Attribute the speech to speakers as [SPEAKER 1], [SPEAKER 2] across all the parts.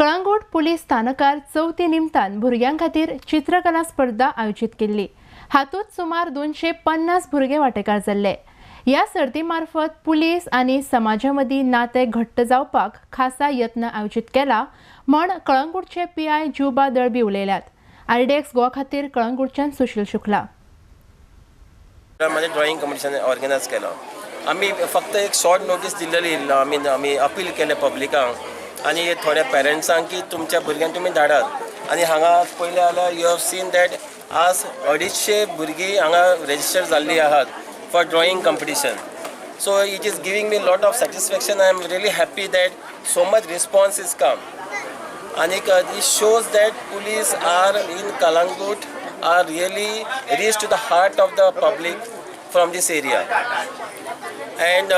[SPEAKER 1] Calangute police स्थानकार चवथी निमतान भुरग्यां खातीर चित्रकला स्पर्धा आयोजित केल्ली। हातूंत सुमार 250 भुरगे वांटेकार जाल्ले। ह्या सर्ती मार्फत पुलीस आनी समाजा मदीं नातें घट्ट जावपाक खासा यत्न आयोजित केला म्हण कळंगूटचे पीआय जुबा दळबी उलयल्यात। आरडीएक्स गोवा खातीर कळंगूटच्यान Sushil Shukla.
[SPEAKER 2] Drawing competition organise केलो। आमी फक्त एक शॉर्ट नोटीस दिल्ली आमी अपील केले पब्लिकांक आनी थोड्या पेरेंट्सांक की तुमच्या भुरग्यांक तुमी धाडात। आनी हांगा पयले जाल्यार यू हॅव सीन दॅट आज 250 भुरगीं हांगा रेजिस्टर जाल्लीं आहात for drawing competition. So it is giving me lot of satisfaction. I am really happy that so much response is come. आनी it shows that police are in Calangute are really reached to the heart of the public from this area. And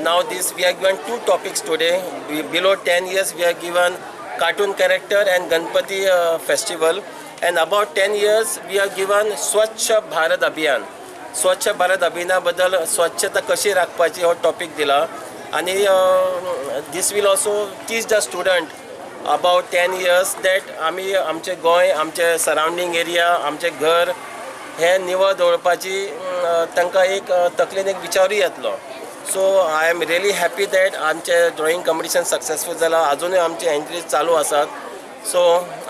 [SPEAKER 2] now we are given 2 topics today. Below 10 years we are given cartoon character and Ganpati festival, and above 10 years we are given Swachh Bharat Abhiyan. Swachh Bharat Abhiyana badal स्वच्छता कशी राखपाची हो topic दिला। आणि this will also teach the student about 10 years that आमी आमचे गोंय, आमचे surrounding area, आमचे घर हे निवळ दवरपाची तांकां एक तकलेन एक विचारूय येतलो। So I am really happy that आमचे ड्रॉइंग कॉम्पिटिशन सक्सेसफूल जाला। अजूनय आमचे एंट्रीज चालू आसात। So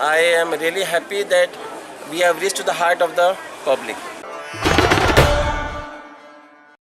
[SPEAKER 2] I am really happy that we have reach to the heart of the public.